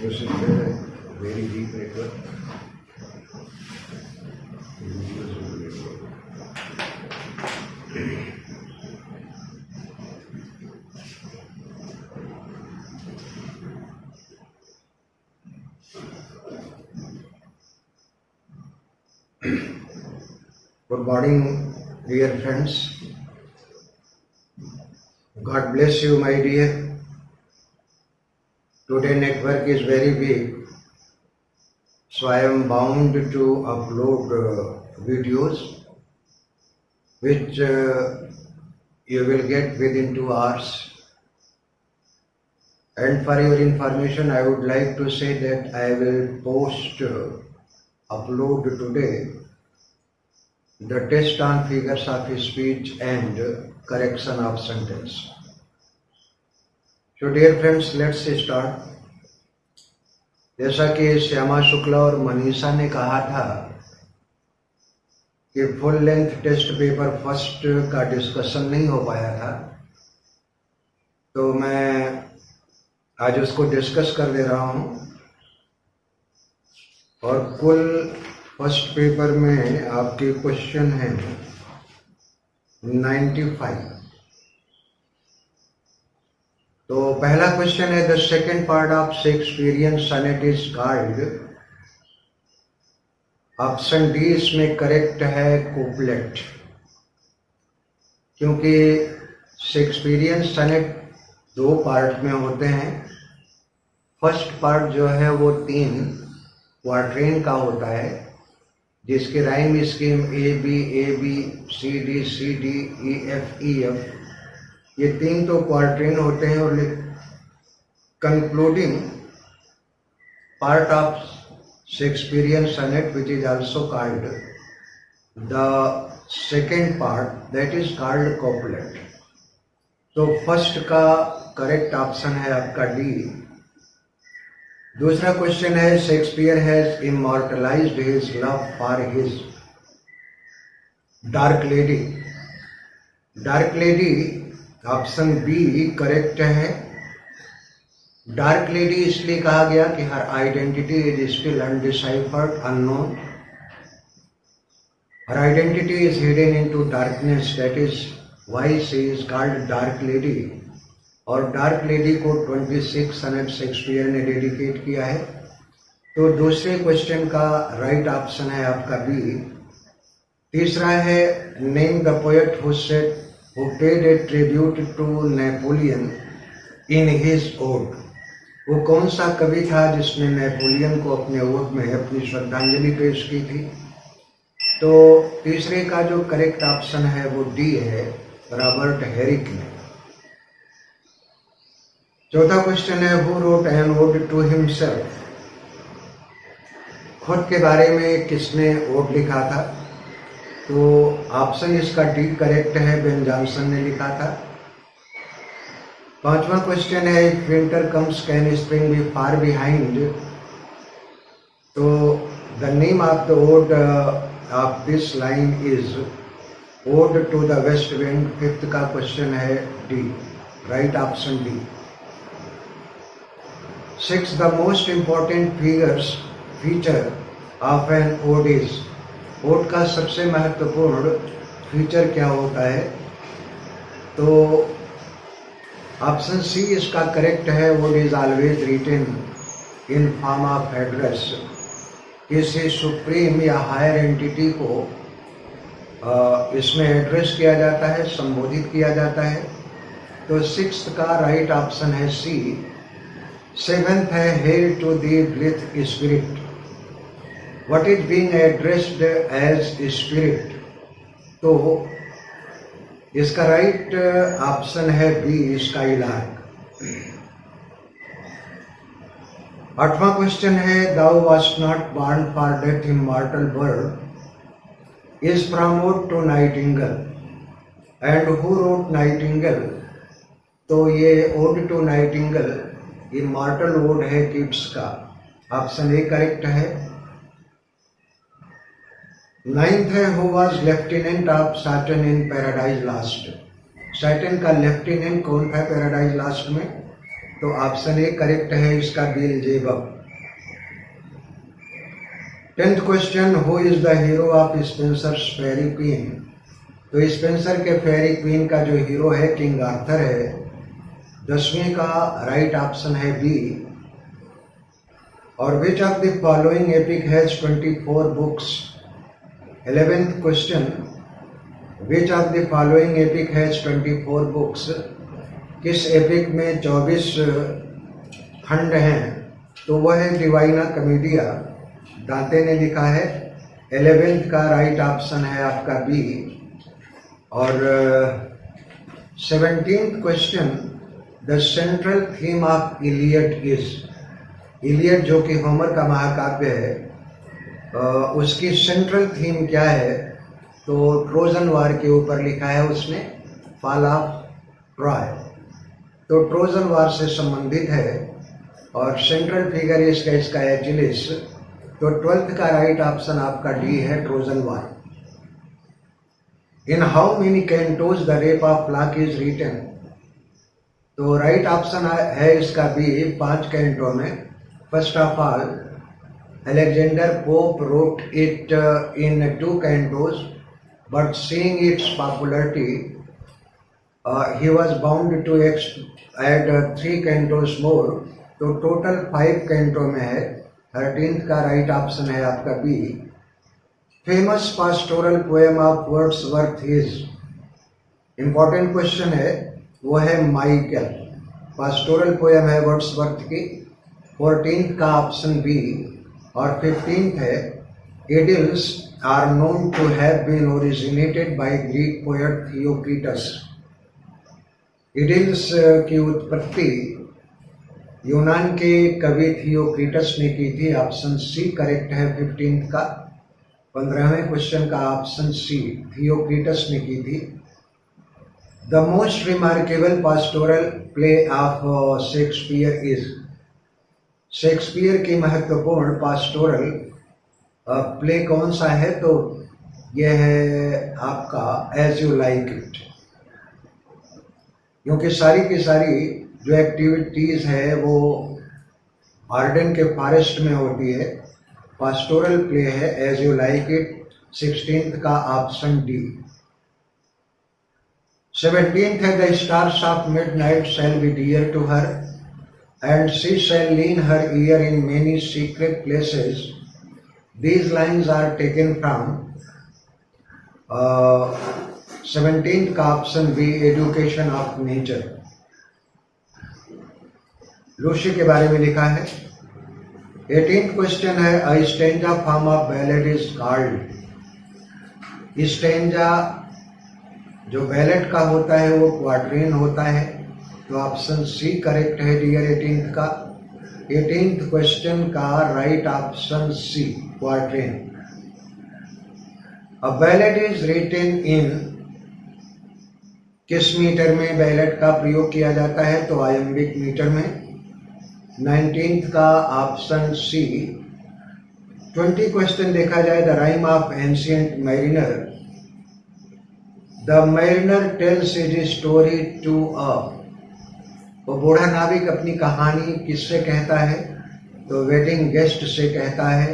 This is a very deep network. Good morning, dear friends. God bless you, my dear. Today network is very big, so I am bound to upload videos which you will get within 2 hours. And for your information, I would like to say that I will upload today the test on figures of speech and correction of sentence. So dear friends, let's start. जैसा कि श्यामा शुक्ला और मनीषा ने कहा था कि full length test paper first का discussion नहीं हो पाया था, तो मैं आज उसको डिस्कस कर दे रहा हूं। और कुल फर्स्ट पेपर में आपके क्वेश्चन हैं 95। तो पहला क्वेश्चन है, the second part of Shakespearean sonnet is called. Option D इसमें करेक्ट है, कूपलेट, क्योंकि शेक्सपियरियन सनेट 2 पार्ट में होते हैं। फर्स्ट पार्ट जो है वो 3 क्वार्ट्रेन का होता है, जिसके rhyme scheme A B C D E F. ये 3 तो क्वार्ट्रेन होते हैं। और concluding part of Shakespearean sonnet which is also called the second part, that is called couplet. तो फर्स्ट का करेक्ट ऑप्शन है आपका डी। दूसरा क्वेश्चन है, Shakespeare has immortalized his love for his dark lady. Dark lady option B correct है। Dark lady इसलिए कहा गया कि her identity is still undeciphered, unknown. Her identity is hidden into darkness, that is why she is called dark lady. और dark lady को 26 सनेट Shakespeare ने dedicate किया है। तो दूसरे क्वेश्चन का राइट ऑप्शन है आपका बी। तीसरा है, name the poet who paid a tribute to Napoleon in his ode। वो कौन सा कवि था जिसने नेपोलियन को अपने ओड में अपनी श्रद्धांजलि पेश की थी? तो तीसरे का जो करेक्ट ऑप्शन है वो डी है, रॉबर्ट हेरिक ने। चौथा क्वेश्चन है, who wrote an ode to himself. खुद के बारे में किसने ओड लिखा था? तो ऑप्शन इसका डी करेक्ट है, बेन जॉनसन ने लिखा था। पांचवा क्वेश्चन है, winter comes can spring be far behind. तो the name of the ode of this line is ode to the west wind. Fifth का क्वेश्चन है D, right option D. Six, the most important feature of an ode is. ओड का सबसे महत्वपूर्ण feature क्या होता है? तो ऑप्शन सी इसका करेक्ट है, ode is always written in form of address. किसी सुप्रीम या हायर एंटिटी को इसमें एड्रेस किया जाता है, संबोधित किया जाता है। तो सिक्स्थ का राइट ऑप्शन है सी। सेवेंथ है, hail to thee blithe spirit. What is being addressed as spirit? तो इसका राइट ऑप्शन है बी, स्काईलार्क। आठवां क्वेश्चन है, thou wast not born for death, immortal bird is from ode to Nightingale and who wrote Nightingale? तो ये ode to Nightingale immortal ode है kits का। Option A correct है। 9th है who was lieutenant of Saturn in paradise last. Saturn का lieutenant कौन था paradise last में? तो ऑप्शन ए करेक्ट है इसका, Beelzebub. 10th question, who is the hero of Spenser's Faerie Queene. तो स्पेंसर के फेरी क्वीन का जो हीरो है किंग आर्थर है। 10वीं का राइट ऑप्शन है बी। और which of the following epic has 24 books. 11th question, which of the following epic has 24 books. किस एपिक में 24 खंड हैं? तो वह है डिवाइना कॉमेडिया, दांते ने लिखा है। 11th का राइट ऑप्शन है आपका बी। और 17th question, the central theme of Iliad is. Iliad जो कि होमर का महाकाव्य है, उसकी सेंट्रल थीम क्या है? तो ट्रोजन वार के ऊपर लिखा है उसने, फॉल ऑफ ट्रॉय। तो ट्रोजन वार से संबंधित है और सेंट्रल फिगर इसका एजिलिस। तो 12th का राइट ऑप्शन आपका डी है, Trojan war. In how many cantos the rape of lock is written. तो राइट ऑप्शन है इसका बी, 5 कैंटो में। First of all, Alexander Pope wrote it in 2 cantos, but seeing its popularity, he was bound to add 3 cantos more. तो total 5 canto में है। 13th का right option है आपका B. Famous pastoral poem of Wordsworth is. Important question है, वो है Michael. Pastoral poem है वर्ड्सवर्थ की। 14th का ऑप्शन बी। और 15th है, idylls are known to have been originated by Greek poet Theocritus. Idylls की उत्पत्ति यूनान के कवि थियोक्रिटस ने की थी। ऑप्शन सी करेक्ट है 15th का। 15वें क्वेश्चन का ऑप्शन सी, थियोक्रिटस ने की थी। The most remarkable pastoral play of Shakespeare is. Shakespeare की महत्वपूर्ण पास्टोरल प्ले कौन सा है? तो यह है आपका एज यू लाइक इट। क्योंकि सारी की सारी जो एक्टिविटीज है वो आर्डन के फॉरेस्ट में होती है। पास्टोरल प्ले है as you like it. 16th का ऑप्शन डी। 17th है, the stars of midnight shall be dear to her and she shall lean her ear in many secret places. These lines are taken from 17th का option B, education of nature. Lucy के बारे में लिखा है। 18th question है, a stanza form of ballad is called. Stanza जो ballad का होता है वो क्वाड्रेन होता है। तो ऑप्शन सी करेक्ट है डियर 18th का। 18th क्वेश्चन का right option C, quatrain. A ballad is written in. किस मीटर में बैलेड का प्रयोग किया जाता है? तो आयम्बिक मीटर में। 19th का ऑप्शन सी। 20 क्वेश्चन देखा जाए, the rime of ancient mariner. The mariner tells his story to a. वो बूढ़ा नाविक अपनी कहानी किससे कहता है? तो वेडिंग गेस्ट से कहता है।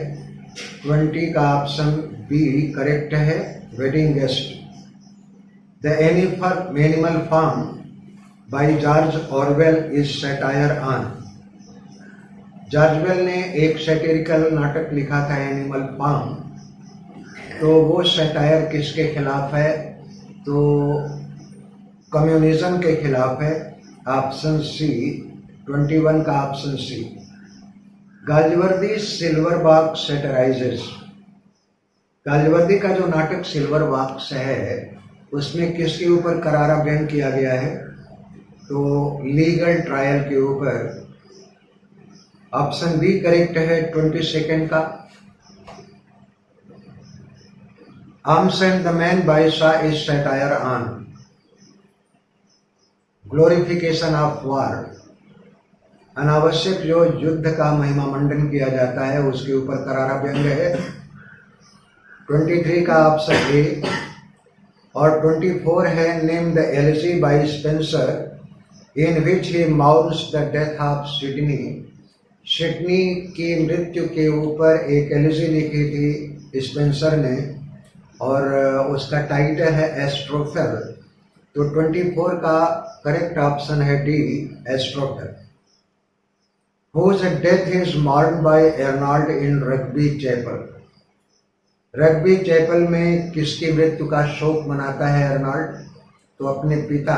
20 का ऑप्शन बी करेक्ट है, wedding guest. The animal farm by George Orwell is satire on. George Orwell ने एक सैटिरिकल नाटक लिखा था एनिमल फार्म। तो वो सैटायर किसके खिलाफ है? तो कम्युनिज्म के खिलाफ है। ऑप्शन सी, 21 का option C. Galsworthy silver box satirizes. Galsworthy का जो नाटक सिल्वर बॉक्स है उसमें किसके ऊपर करारा व्यंग किया गया है? तो लीगल ट्रायल के ऊपर। ऑप्शन बी करेक्ट है 22nd का। Arms and the man by Shaw is satire on glorification of war. अनावश्यक जो युद्ध का महिमा मंडन किया जाता है उसके ऊपर करारा व्यंग है। 23 का ऑप्शन ए, और 24 है name the elegy by Spenser in which he mourns the death of Sidney. Sidney की मृत्यु के ऊपर एक एलिजी लिखी थी स्पेंसर ने और उसका टाइटल है एस्ट्रोफेल। तो 24 का करेक्ट ऑप्शन है D, Astrophel. Whose death is mourned by Arnold in Rugby Chapel? Rugby Chapel में किसकी मृत्यु का शोक मनाता है अर्नॉल्ड? तो अपने पिता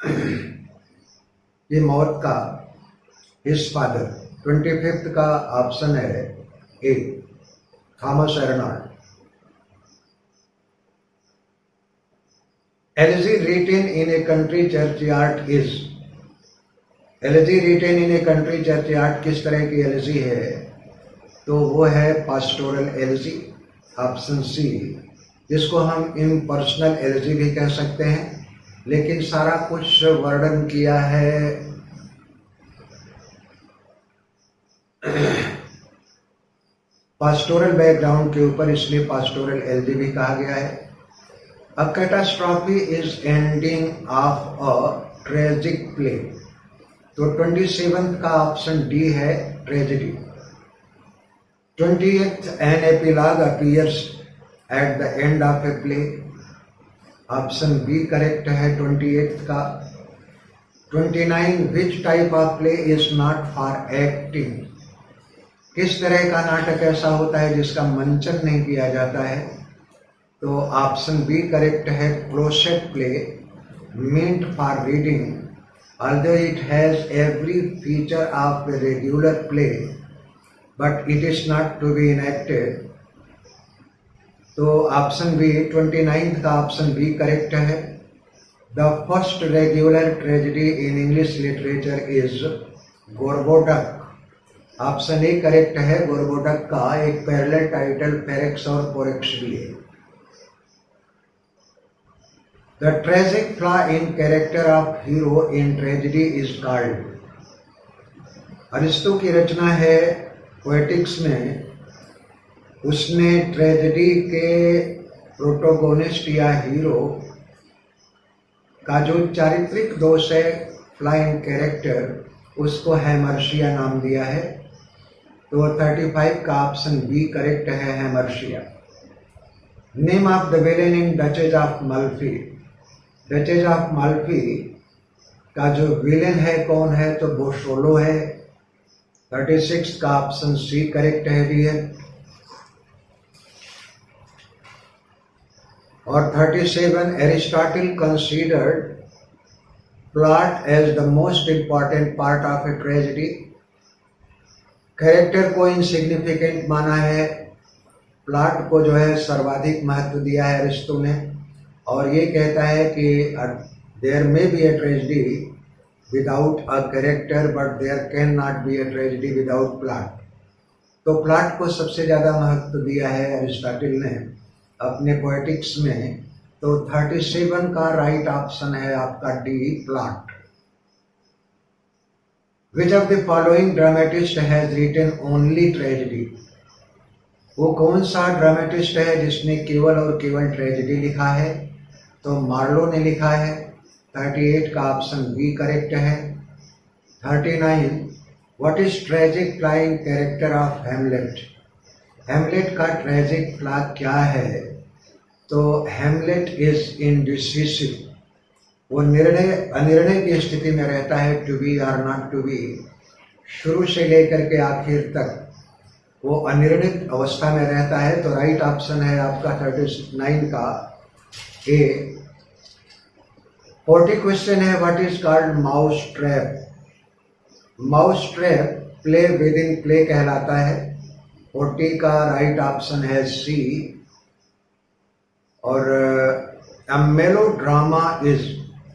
की मौत का, हिज फादर। 25 का ऑप्शन है A, Thomas Arnold. Elegy written in a country churchyard is. Elegy written in a country churchyard किस तरह की एलिजी है? तो वो है पास्टोरल एलिजी, ऑप्शन सी, जिसको हम इम्पर्सनल एलिजी भी कह सकते हैं। लेकिन सारा कुछ वर्णन किया है पास्टोरल बैकग्राउंड के ऊपर, इसलिए पास्टोरल एलिजी भी कहा गया है। A catastrophe is ending of a tragic play. तो 27 का ऑप्शन डी है, tragedy. 20th an epilogue appears at the end of a play। Option B correct है 28th का। 29 which type of play is not for acting। किस तरह का नाटक ऐसा होता है जिसका मंचन नहीं किया जाता है? तो ऑप्शन बी करेक्ट है, closet play, meant for reading although it has every feature of a regular play but it is not to be enacted। तो ऑप्शन बी, 29th का ऑप्शन बी करेक्ट है। The first regular tragedy in English literature is Gorboduc. Option A correct है, Gorboduc का एक parallel title पेरेक्स और पोरेक्स भी है। The tragic flaw in character of hero in tragedy is called. Aristo की रचना है पोएटिक्स में, उसने ट्रेजेडी के प्रोटोगोनिस्ट या हीरो का जो चारित्रिक दोष है, फ्लाइंग कैरेक्टर, उसको हैमर्शिया नाम दिया है। तो 35 का ऑप्शन बी करेक्ट है, hamartia. Name of the villain in Duchess of Malfi. Duchess of Malfi का जो विलेन है कौन है? तो बोशोलो है। 36 का ऑप्शन सी करेक्ट है, रियल। और 37 Aristotle considered plot as the most important part of a tragedy. Character को इनसिग्निफिकेंट माना है, प्लॉट को जो है सर्वाधिक महत्व दिया है अरिस्टो ने, और ये कहता है कि there may be a tragedy without a character but there cannot be a tragedy without plot। तो प्लॉट को सबसे ज़्यादा महत्व दिया है अरिस्टोटल ने अपने पोएटिक्स में। तो 37 का राइट ऑप्शन है आपका D, plot. Which of the following dramatist has written only tragedy. वो कौन सा ड्रामेटिस्ट है जिसने केवल और केवल ट्रेजेडी लिखा है? तो मार्लो ने लिखा है। 38 का ऑप्शन बी करेक्ट है। 39 what is tragic flying character of Hamlet. Hamlet का ट्रेजिक फ्लॉ क्या है? तो हेमलेट इज इनडिसिसिव। वो अनिर्णय की स्थिति में रहता है, टू बी और नॉट टू बी। शुरू से लेकर के आखिर तक वो अनिर्णित अवस्था में रहता है। तो राइट ऑप्शन है आपका 39 का ए। 40 क्वेश्चन है, what is called mouse trap. Mouse trap play with in play कहलाता है। 40 का राइट ऑप्शन है सी। और अ मेलोड्रामा इज,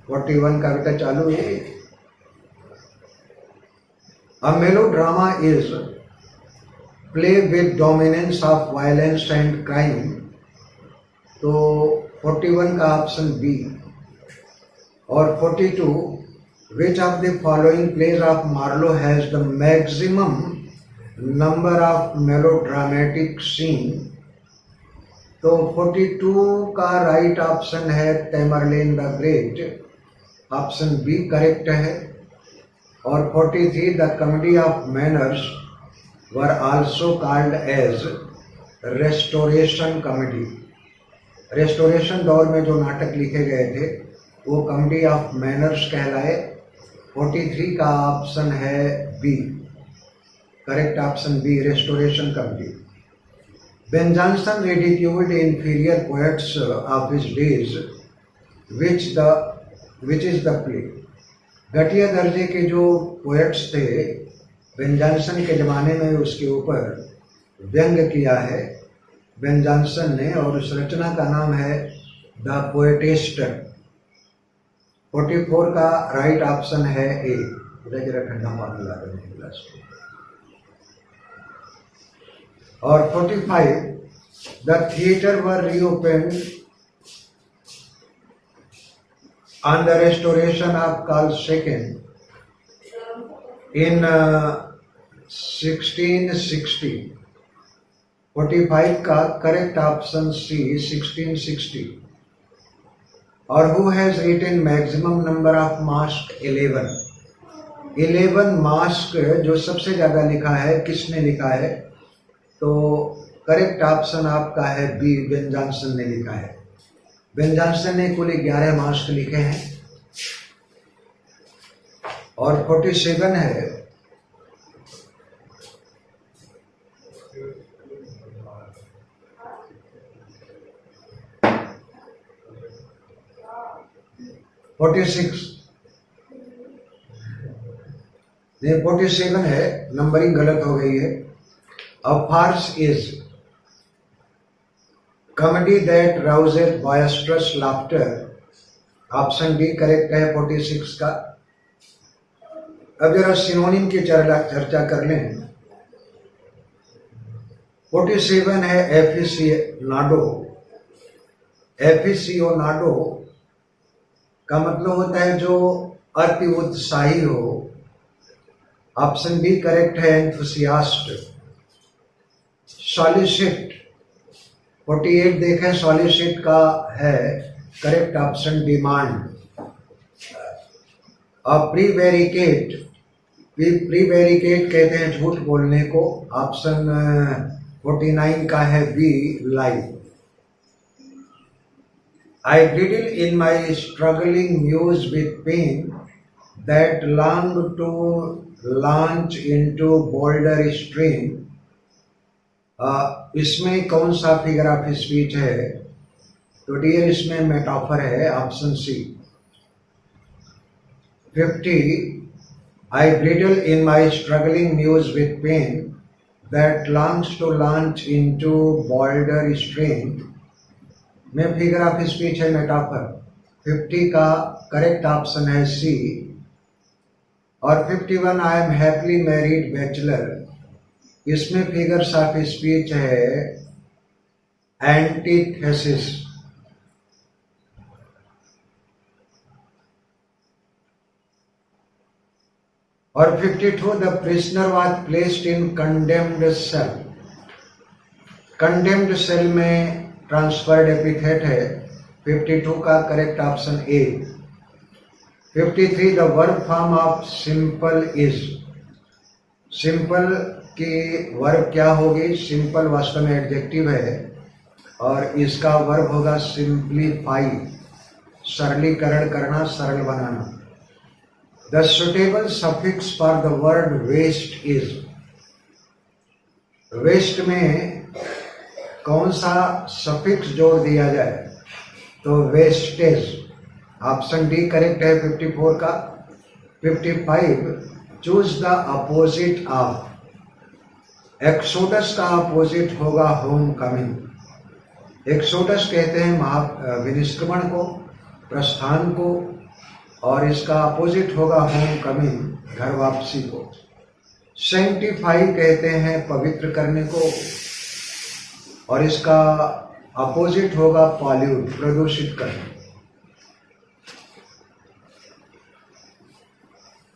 41 का बेटा चालू है। A melodrama is play with dominance of violence and crime. तो 41 का ऑप्शन बी। और 42 which of the following plays of Marlowe has the maximum number of melodramatic scene, तो 42 का राइट ऑप्शन है Tamburlaine the Great, option B correct है। और 43 the comedy of manners were also called as restoration comedy. Restoration दौर में जो नाटक लिखे गए थे वो कॉमेडी ऑफ मैनर्स कहलाए। 43 का ऑप्शन है B, correct option B, restoration comedy. Ben Jonson ridiculed inferior poets of his days, which is the play। घटिया दर्जे के जो पोएट्स थे बेन जॉनसन के ज़माने में उसके ऊपर व्यंग किया है बेन जॉनसन ने, और उस रचना का नाम है द पोएटेस्टर। 44 का राइट ऑप्शन है ए। जरा ठंडा पानी ला देने गिलास में। और 45 the theatre were reopen on the restoration of Carl II in 1660। 45 का करेक्ट ऑप्शन सी, 1660। और who has written maximum number of masks? 11 mask जो सबसे ज्यादा लिखा है, किसने लिखा है? तो करेक्ट ऑप्शन आपका है बी, बेन जॉनसन ने लिखा है। बेन जॉनसन ने कुल 11 मास्क लिखे हैं। और 47 है नहीं 47 है, नंबरिंग गलत हो गई है। A farce is comedy that rouses boisterous laughter, option D correct है 46 का। अब जरा सिनोनिम की चर्चा कर लें। 47 है एफिसियोनाडो। एफिसियोनाडो का मतलब होता है जो अति उत्साही हो, ऑप्शन बी करेक्ट है एंथुसियास्ट। सॉलिसिट 48 देखें, सॉलिसिट का है correct option demand. Prevaricate, prevaricate कहते हैं झूठ बोलने को, ऑप्शन 49 का है B lie. I bridle in my struggling muse with pain that long to launch into bolder stream. इसमें कौन सा फिगर ऑफ स्पीच है? तो डियर इसमें मेटाफर है, option C. 50 I bridle in my struggling muse with pain that longs to launch into bolder stream। में figure of speech है metaphor. 50 का करेक्ट ऑप्शन है सी। और 51 I am happily married bachelor, इसमें figures of speech है antithesis. और 52 the prisoner was placed in condemned cell. Condemned cell में transferred epithet है। 52 का correct option A. 53 the verb form of simple is. Simple की verb क्या होगी? Simple वास्तव में एडजेक्टिव है और इसका वर्ब होगा सिंप्लीफाई, सरलीकरण करना, सरल बनाना। The suitable suffix for the word waste is। waste में कौन सा सफिक्स जोड़ दिया जाए? तो वेस्टेज, ऑप्शन डी करेक्ट है 54 का। 55 choose the opposite of. Exodus का अपोजिट होगा होम कमिंग। एक्सोडस कहते हैं विनिष्क्रमण को, प्रस्थान को, और इसका अपोजिट होगा होम कमिंग, घर वापसी को। सेंटिफाई कहते हैं पवित्र करने को, और इसका अपोजिट होगा पॉल्यूट, प्रदूषित करना।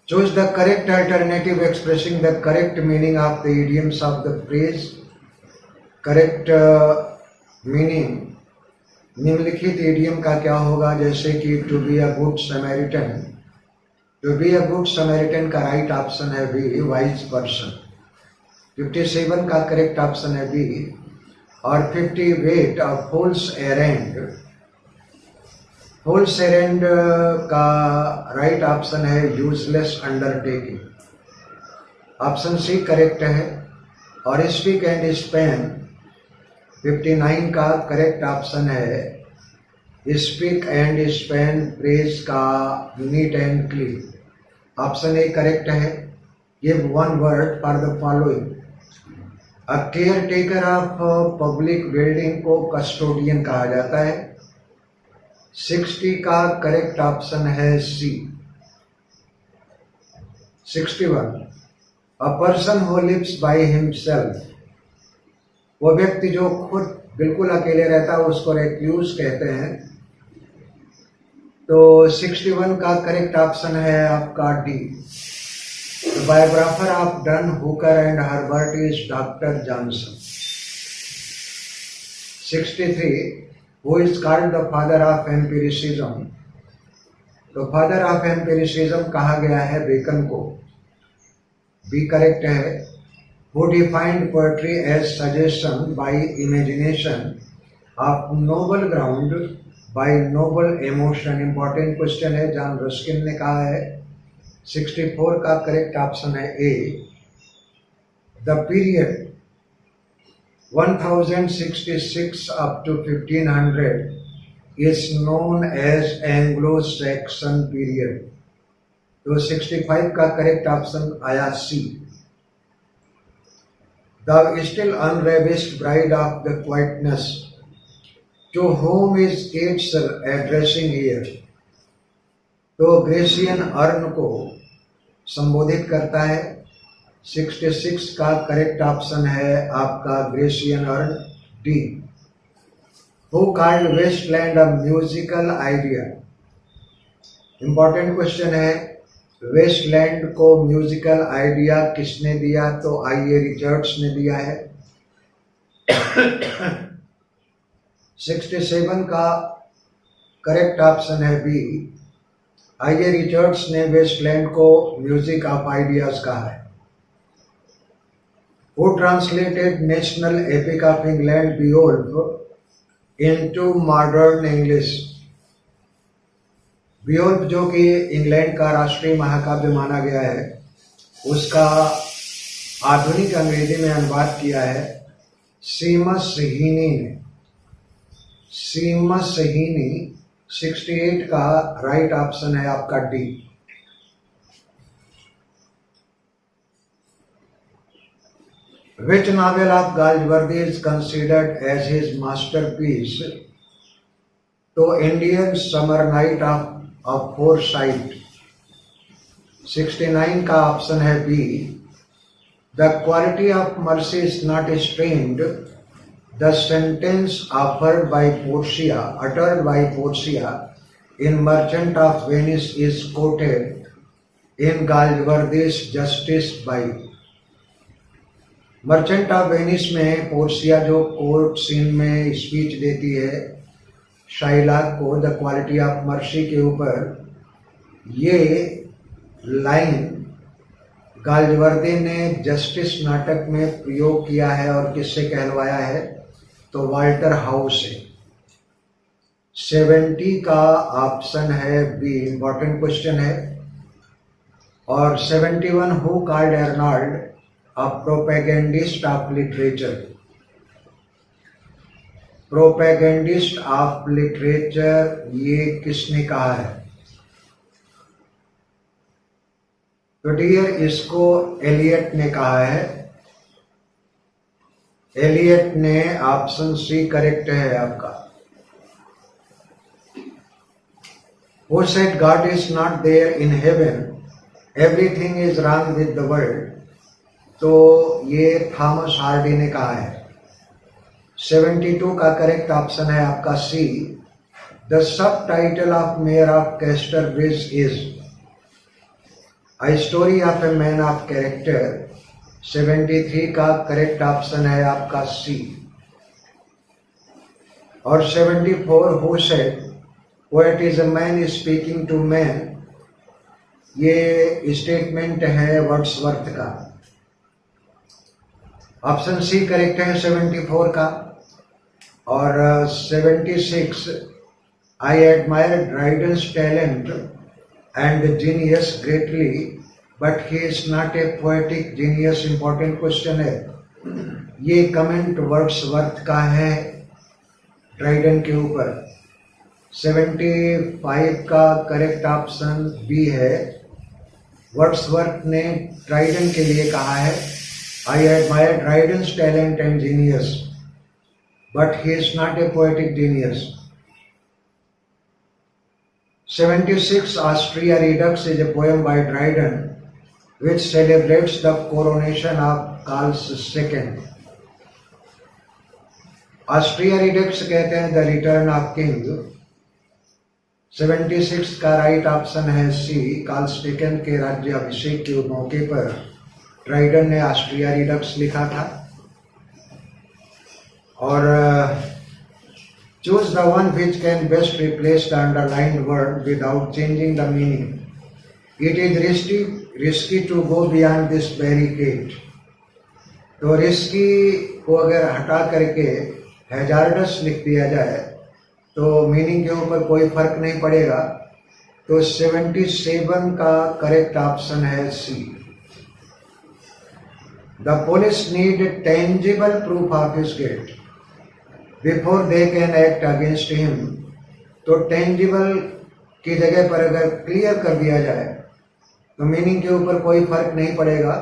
Choose the correct alternative expressing the correct meaning of the idioms of the phrase. Correct meaning निम्नलिखित idiom का क्या होगा, जैसे कि to be a good Samaritan. To be a good Samaritan का right option है B, wise person. 57 का correct option है B और 58 of fool's errand. Fool's errand का right option है useless undertaking. Option C correct है। और स्पीक एंड स्पैन 59 का करेक्ट ऑप्शन है स्पीक एंड स्पैन प्रेस का neat and clean. Option A correct है। Give one word for the following. A caretaker of public building को custodian कहा जाता है। 60 का करेक्ट ऑप्शन है C. 61 a person who lives by himself, वो व्यक्ति जो खुद बिल्कुल अकेले रहता है उसको रेक्लूज कहते हैं। तो 61 का करेक्ट ऑप्शन है आपका D. The biographer of Dunn, Hooker and Herbert is Dr. Johnson. 63. Who is called the father of empiricism? तो father of empiricism कहा गया है बेकन को। बी करेक्ट है। Who defined poetry as suggestion by imagination of noble ground by noble emotion? Important question है, John Ruskin ने कहा है। 64 का करेक्ट ऑप्शन है A. The period 1066 up to 1500 is known as Anglo Saxon period. तो 65 का correct option आया C. The still unravished bride of the quietness, to whom is Keats addressing here. तो ग्रेसियन अर्न को संबोधित करता है। 66 का करेक्ट ऑप्शन है आपका Grecian urn D. Who called Waste Land a musical idea? Important question है, वेस्टलैंड को म्यूजिकल आइडिया किसने दिया? तो आइए रिचर्ड्स ने दिया है। 67 का करेक्ट ऑप्शन है बी। आइए रिचर्ड्स ने वेस्टलैंड को म्यूजिक ऑफ आइडियाज कहा है। Who translated national epic of England Beowulf into modern English? Beowulf जो कि इंग्लैंड का राष्ट्रीय महाकाव्य माना गया है, उसका आधुनिक अंग्रेजी में अनुवाद किया है सीमस हीनी ने। सीमस हीनी 68 का राइट ऑप्शन है आपका D. Which novel of Galsworthy is considered as his masterpiece? तो Indian summer night of Forsyte. 69 का ऑप्शन है B. The quality of mercy is not strained, the sentence uttered by Portia in Merchant of Venice is quoted in Galsworthy's Justice by। Merchant of Venice में Portia जो court scene में speech देती है शाइलाक को the quality of mercy के ऊपर, ये line Galsworthy ने जस्टिस नाटक में प्रयोग किया है और किससे कहलवाया है? तो वाल्टर हाउस से। 70 का ऑप्शन है बी। इंपॉर्टेंट क्वेश्चन है। और 71 who called Arnold a propagandist of literature? Propagandist of literature ये किसने कहा है? तो डियर इसको एलियट ने कहा है। एलियट ने ऑप्शन सी करेक्ट है आपका। Who said God is not there in heaven, everything is wrong with the world? तो ये थॉमस हार्डी ने कहा है। 72 का करेक्ट ऑप्शन है आपका C. The subtitle of Mayor of Casterbridge is. A Story of a Man of Character 73 का correct option है आपका सी। और 74 Who Said Poet is a Man Speaking to Man, ये स्टेटमेंट है Wordsworth का। Option C correct है 74 का। और 76 I admire Dryden's talent and genius greatly but he is not A poetic genius. Important question है, ये कमेंट वर्ड्सवर्थ का है ड्राइडन के ऊपर। 75 का करेक्ट ऑप्शन बी है। वर्ड्सवर्थ ने ड्राइडन के लिए कहा है, I admire Dryden's talent and genius but he is not A poetic genius. 76 Austria Redux is a poem by Dryden which celebrates the coronation of Karl II. Austria Redux कहते हैं the return of king. 76 का right option है सी। Karl second के राज्याभिषेक के मौके पर Dryden ने ऑस्ट्रिया रिडक्स लिखा था। और choose the one which can best replace the underlined word without changing the meaning. It is risky to go beyond this barricade. तो risky को अगर हटा करके hazardous लिख दिया जाए तो मीनिंग के ऊपर कोई फर्क नहीं पड़ेगा। तो 77 का करेक्ट ऑप्शन है सी। The police need tangible proof of his guilt before they can act against him. तो टेंजिबल की जगह पर अगर क्लियर कर दिया जाए तो मीनिंग के ऊपर कोई फर्क नहीं पड़ेगा।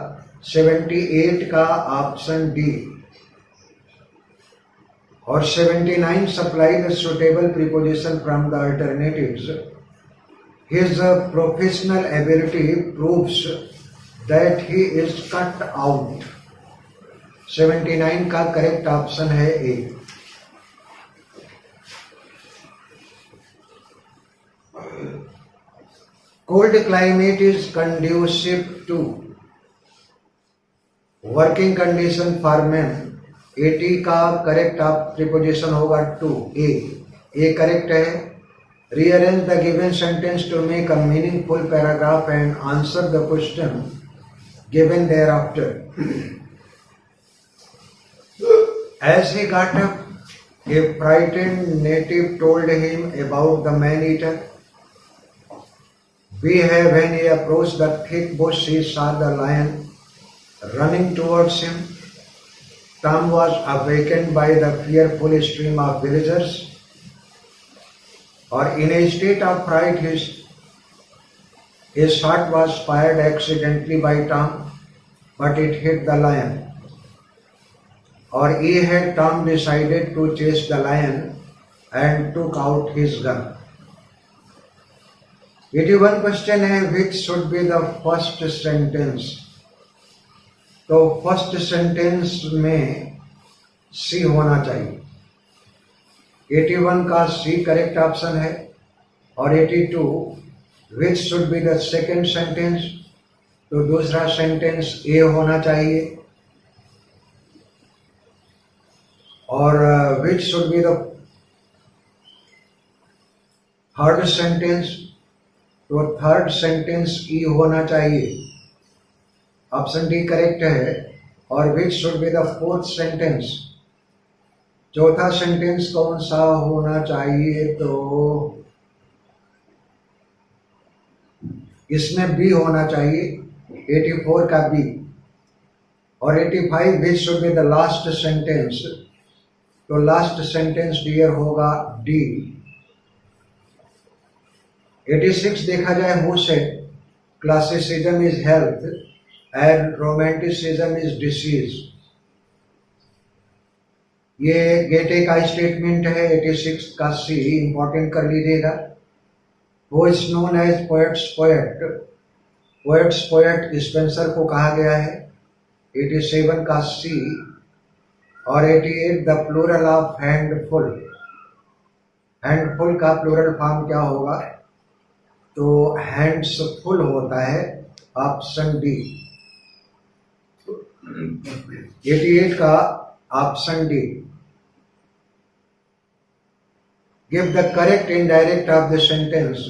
78 का ऑप्शन डी। और 79 supply the suitable preposition from the alternatives. His professional ability proves that he is cut out. 79 का करेक्ट ऑप्शन है ए। Cold climate is conducive to working condition for men। 80 का करेक्ट प्रीपोजिशन होगा to. A correct है। Rearrange the given sentence to make a meaningful paragraph and answer the question given thereafter। As he got up, a frightened native told him about the man-eater। When he approached the thick bush, he saw the lion running towards him. Tom was awakened by the fearful stream of villagers, or in a state of fright, his shot was fired accidentally by Tom, but it hit the lion. Or had Tom decided to chase the lion and took out his gun। 81 question है, which should be the first sentence। तो first sentence में सी होना चाहिए। 81 का C correct option है। और 82 which should be the second sentence, तो दूसरा सेंटेंस ए होना चाहिए। और which should be the third sentence, तो थर्ड सेंटेंस ई होना चाहिए। ऑप्शन डी करेक्ट है। और which should be the fourth sentence, चौथा सेंटेंस कौन सा होना चाहिए? तो इसमें बी होना चाहिए, 84 का बी। और 85 which should be the last sentence, तो लास्ट सेंटेंस डियर होगा डी। 86 देखा जाए, who said classicism is health and romanticism is disease. ये गेटे का स्टेटमेंट है। 86 का सी इंपॉर्टेंट कर लीजिएगा। Who is known as poet's poet, poet's poet Spenser को कहा गया है। 87 का सी। और 88 the plural of handful, handful का प्लूरल फॉर्म क्या होगा? तो हैंड्स फुल होता है ऑप्शन डी। 88 का option D. Give the correct indirect of the sentence.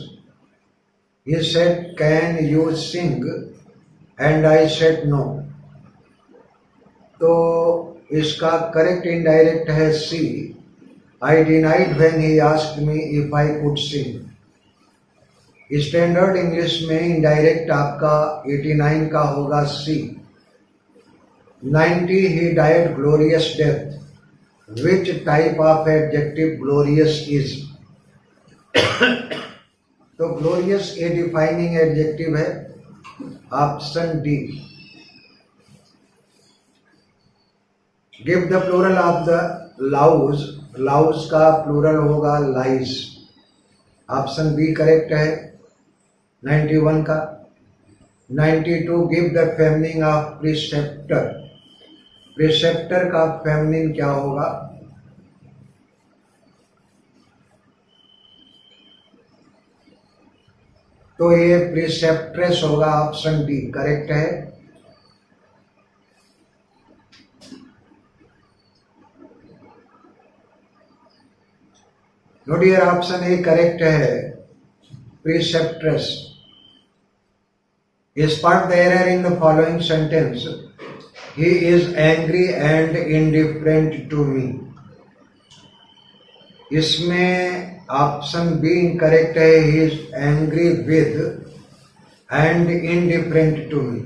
He said, "Can you sing?" And I said, "No." तो इसका करेक्ट इनडायरेक्ट है सी। I denied when he asked me if I could sing. Standard English में indirect आपका 89 का होगा सी। 90 he died glorious death. Which type of adjective glorious is? तो glorious a defining adjective है, option D. Give the plural of the louse. Louse का plural होगा लाइस, option B correct है 91 का। 92 give the feminine of preceptor. Preceptor का feminine क्या होगा? तो ये प्रिसेप्ट्रेस होगा, ऑप्शन डी करेक्ट है। नोटिए ऑप्शन ए करेक्ट है, प्रिसेप्ट्रेस। Spot the error in the following sentence. He is angry and indifferent to me. इसमें ऑप्शन बी इनकरेक्ट है, he is angry with and indifferent to me.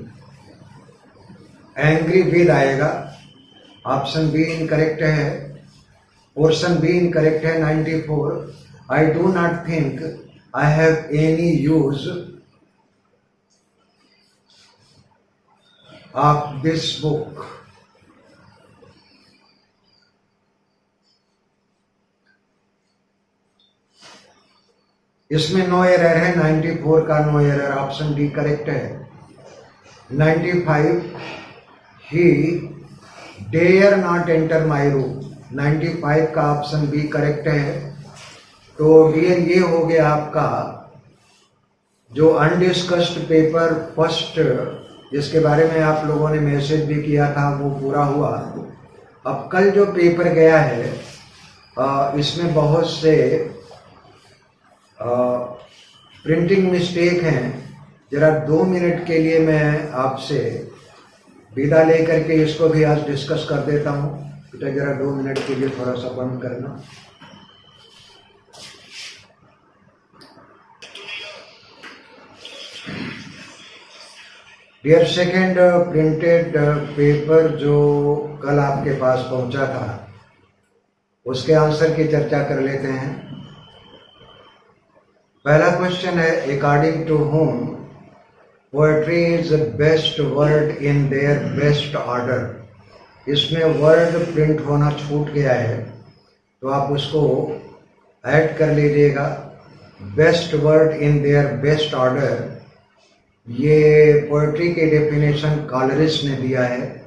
Angry with आएगा, option B incorrect है। Portion B incorrect है 94। I do not think I have any use of this book. इसमें no error है, 94 का no error, option D correct है। 95 he dare not enter my room. 95 का option B correct है। तो dear ये हो गया आपका जो अनडिस्कस्ड पेपर फर्स्ट, जिसके बारे में आप लोगों ने मैसेज भी किया था, वो पूरा हुआ। अब कल जो पेपर गया है इसमें बहुत से प्रिंटिंग मिस्टेक हैं। जरा 2 मिनट के लिए मैं आपसे विदा लेकर के इसको भी आज डिस्कस कर देता हूँ। बेटा जरा 2 मिनट के लिए थोड़ा सा बंद करना। डियर सेकेंड प्रिंटेड पेपर जो कल आपके पास पहुंचा था, उसके आंसर की चर्चा कर लेते हैं। पहला क्वेश्चन है, according to whom poetry is best word in their best order. इसमें वर्ड प्रिंट होना छूट गया है, तो आप उसको ऐड कर लीजिएगा। Best word in their best order, ये पोएट्री की डेफिनेशन कॉलरिस ने दिया है,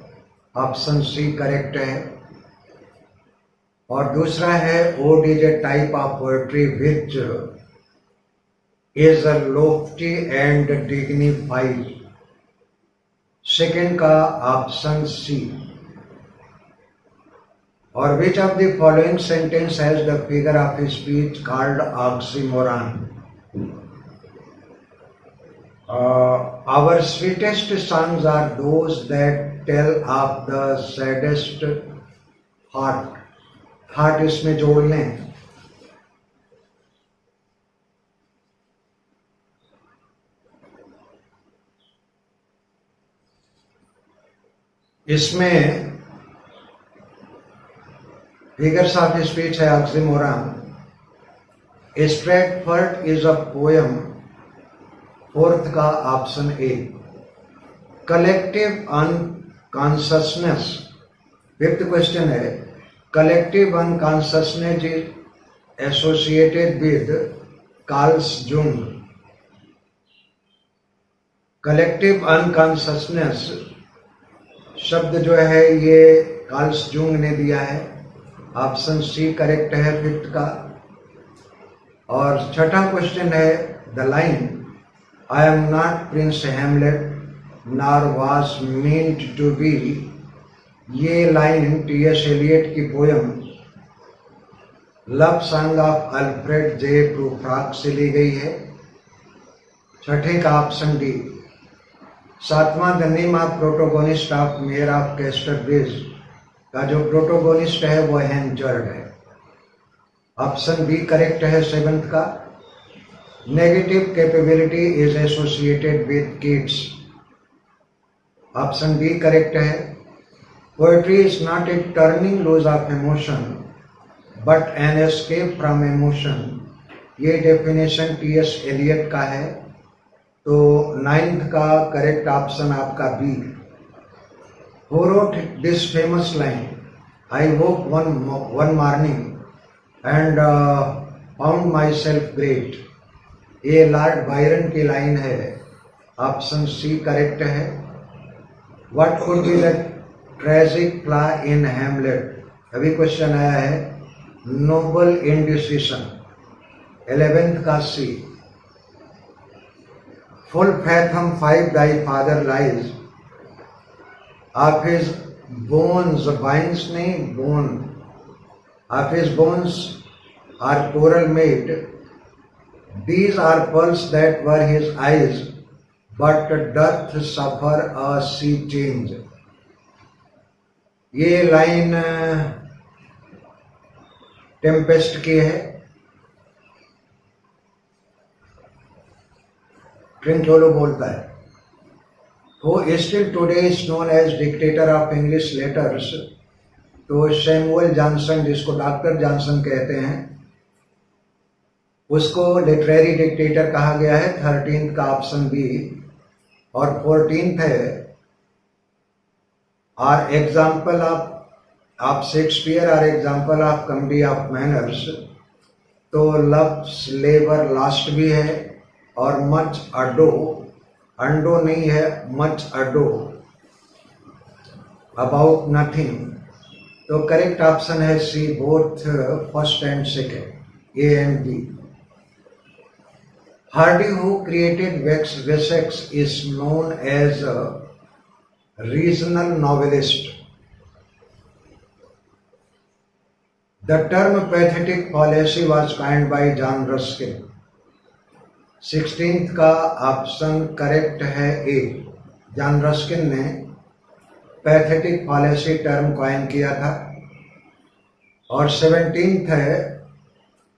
ऑप्शन सी करेक्ट है। और दूसरा है, ode is a type of poetry which is a lofty and dignified। Second का ऑप्शन सी। और which of the following sentence has the figure of speech called oxymoron? Our sweetest songs are those that tell of the saddest heart। Heart इसमें जोड़ लें। इसमें figures of speech है oxymoron. Stratford is a poem, fourth का option A. Collective unconsciousness, fifth question है, collective unconsciousness is associated with Carl's Jung. Collective unconsciousness शब्द जो है ये कार्ल्स जुंग ने दिया है, ऑप्शन सी करेक्ट है फिफ्थ का। और छठा क्वेश्चन है, the line I am not prince Hamlet nor was meant to be। ये लाइन टी.एस. एलियट की poem love song of Alfred J Prufrock से ली गई है। छठे का ऑप्शन डी। सातवां the name of protagonist of Mayor of Casterbridge का जो प्रोटोगोनिस्ट है वो हेनजर्ड है। ऑप्शन बी करेक्ट है सेवेंथ का। Negative capability is associated with Keats. Option B correct है। Poetry is not a turning loose of emotion but an escape from emotion. ये definition T S. Eliot का है। तो नाइन्थ का correct option आपका B. Who wrote this famous line I woke one morning and found myself great. ये Lord Byron की लाइन है। ऑप्शन सी करेक्ट है। What could be the tragic flaw in Hamlet. अभी question आया है noble indecision. 11th का C. Full fathom 5 thy father lies of his bones बाइंस नहीं bone of his bones are coral made. These are pearls that were his eyes, but doth suffer a sea change। ये line Tempest की है। Trinculo बोलता है who still today is known as dictator of English letters. तो Samuel Johnson जिसको doctor Johnson कहते हैं उसको लिटरेरी डिक्टेटर कहा गया है। 13th का ऑप्शन बी। और 14th है are example of Shakespeare are example of comedy of manners. तो लव लेबर लास्ट भी है और मच अडो अंडो नहीं है मच अडो अबाउट नथिंग। तो करेक्ट ऑप्शन है C both first and second A and B. Hardy, who created Wessex, is known as a regional novelist। The term pathetic fallacy was coined by John Ruskin। 16th का option correct है ए। John Ruskin ने pathetic फॉलेसी term coin किया था। और 17th है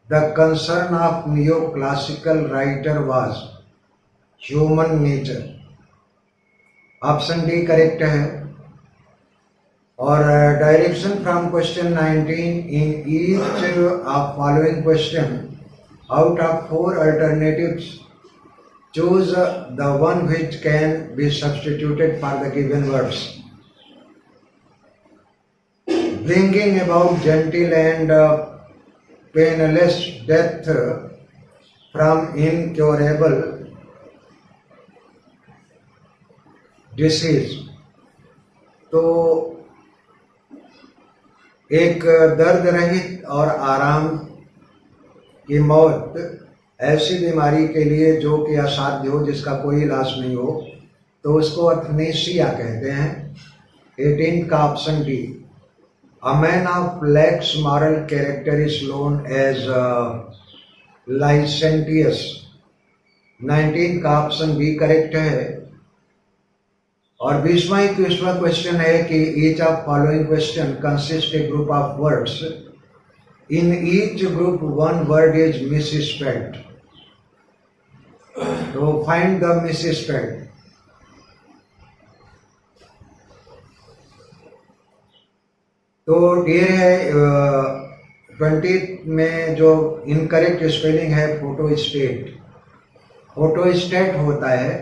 The concern of neoclassical writer was human nature। Option D correct है। और direction from question 19 in each of following question out of 4 alternatives choose the one which can be substituted for the given words। Bringing about gentle and painless death from incurable disease। तो एक दर्द रहित और आराम की मौत ऐसी बीमारी के लिए जो कि असाध्य हो जिसका कोई इलाज नहीं हो तो उसको अथनेसिया कहते हैं। 18th का option D. A man of lax moral character is known as licentious। 19th का ऑप्शन बी करेक्ट है। और 21वां क्वेश्चन है कि each of following question consists a group of words। In each group one word is misspelled। तो find the misspelled। तो ये है 20 में जो इनकरेक्ट स्पेलिंग है फोटोस्टेट। फोटोस्टेट होता है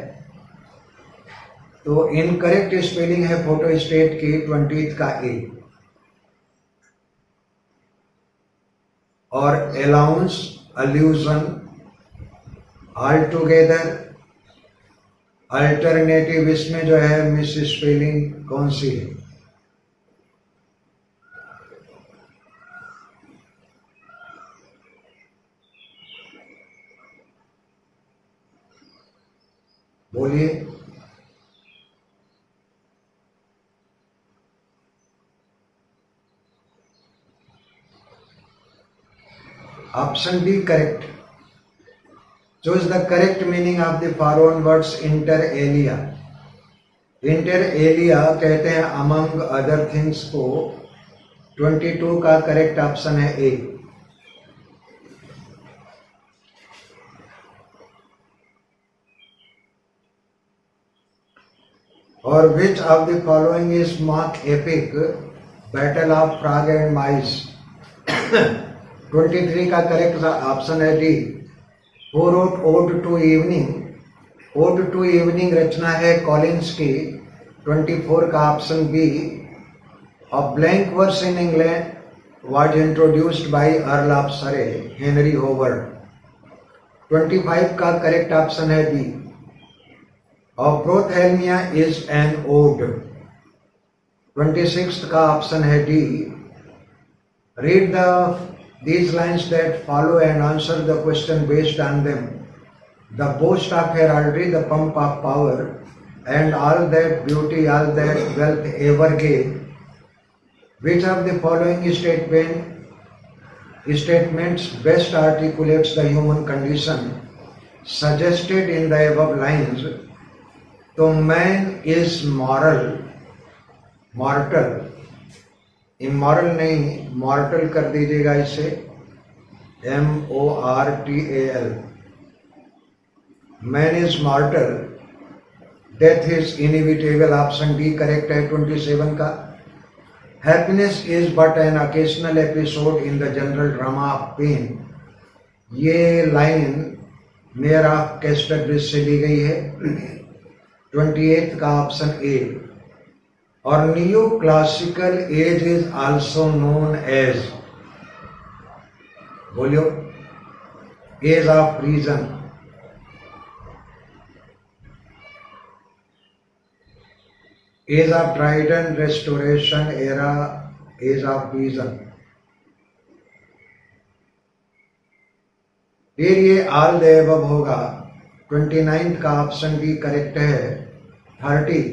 तो इनकरेक्ट स्पेलिंग है फोटोस्टेट की 20th का ए। और allowance allusion altogether alternative इसमें जो है मिस स्पेलिंग कौन सी है। बोलिए। Option B correct. Choose the correct meaning of the following words inter alia. Inter alia कहते हैं अमंग अदर थिंग्स को. 22 का करेक्ट ऑप्शन है ए. और which of the following is mock epic battle of frog and mice. 23 का correct option है D. Who wrote ode to evening. Ode to evening रचना है कॉलिंस की. 24 का option B. A blank verse in England was introduced by earl of Surrey Henry Howard. 25 का correct option है B. Prothalamion is an ode. 26 का option है D. Read these lines that follow and answer the question based on them. The boast of heraldry, the pomp of power, and all that beauty, all that wealth ever gave. Which of the following statements best articulates the human condition suggested in the above lines? तो man is mortal. Immoral नहीं, mortal कर दीजिएगा इसे. MORTAL. Man is mortal. Death is inevitable. Option D correct है 27 का. Happiness is but an occasional episode in the general drama of pain. ये line Mayor of Casterbridge से ली गई है. 28 का ऑप्शन ए. और new classical age is also known as. बोलियो. Age of reason. Age of Dryden restoration era. Age of reason. फिर ये ऑल द अबव होगा. 29 का ऑप्शन डी करेक्ट है. 30.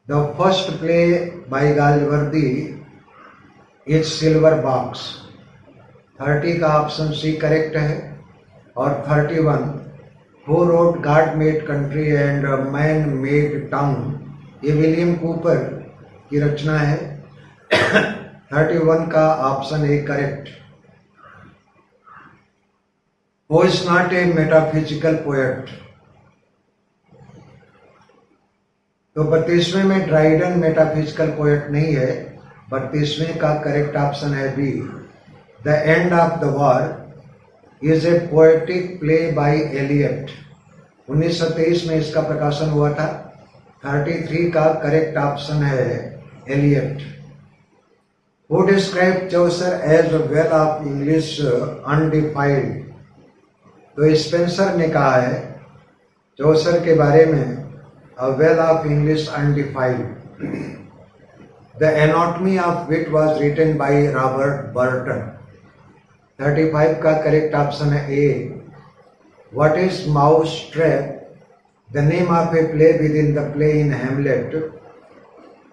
The first play by Galsworthy is Silver Box. 30 का option C correct है. और 31 Who wrote God Made Country and Man Made Town. ये William Cooper की रचना है. 31 का option A correct. Who is not a metaphysical poet. तो 32वें में Dryden metaphysical poet नहीं है. 32वें का करेक्ट ऑप्शन है B. The end of the war is a poetic play by Eliot. 1923 में इसका प्रकाशन हुआ था. 33 का करेक्ट ऑप्शन है Eliot. Who describe Chaucer as well of English undefiled. तो स्पेंसर ने कहा है चौसर के बारे में A well of English undefined. The Anatomy of Wit was written by Robert Burton. 35 का करेक्ट ऑप्शन है ए. What is Mousetrap? The name of a play within the play in Hamlet.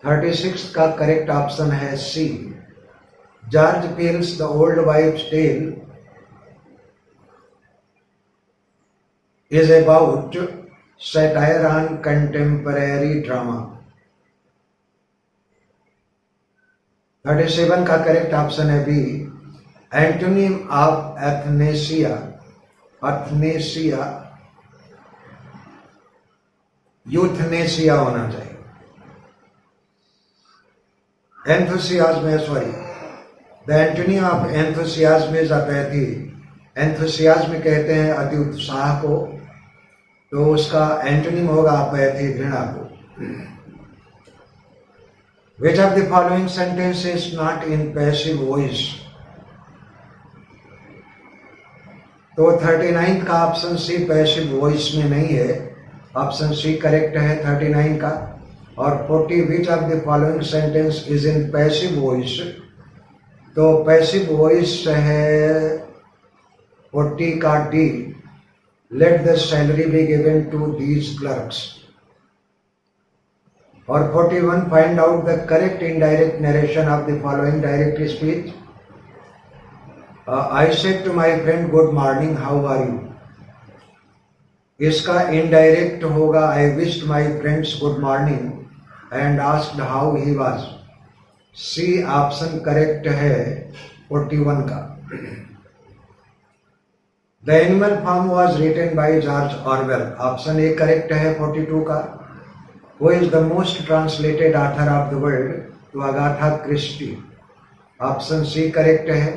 36 का करेक्ट ऑप्शन है सी. George Peele's The Old Wives' Tale is about satire on contemporary drama. 37 का correct option है B. Antonym of euthanasia. Euthanasia होना चाहिए. Enthusiasm sorry. The antonym of enthusiasm is apathy. Enthusiasm कहते हैं अति उत्साह को. तो उसका एंटोनिम होगा अपैथी, घृणा को. Which of the following sentence is not in passive voice? तो 39 का ऑप्शन सी पैसिव वॉइस में नहीं है. ऑप्शन सी करेक्ट है 39 का. और 40 विच of the following sentence is in passive voice. तो पैसिव वॉइस है 40 का D. Let the salary be given to these clerks. और 41 find out the correct indirect narration of the following direct speech. I said to my friend good morning how are you. इसका indirect होगा I wished my friends good morning and asked how he was. C option correct है 41 का। The animal farm was written by George Orwell. Option A correct है 42 का। Who is the most translated author of the world to Agatha Christie. Option C correct है।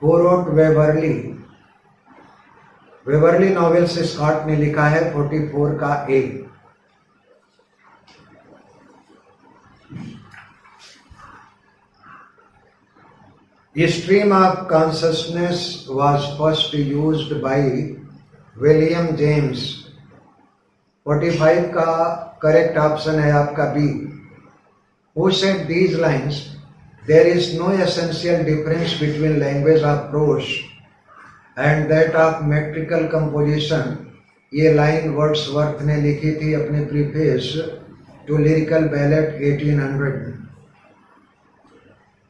Who wrote Waverley. Waverley novels Scott ने लिखा है 44 का ए। Stream of consciousness was first used by William James। 45 का correct option है आपका B. Who said these lines? There is no essential difference between language of prose and that of metrical composition। ये line Wordsworth ने लिखी थी अपने preface to lyrical ballot 1800 में।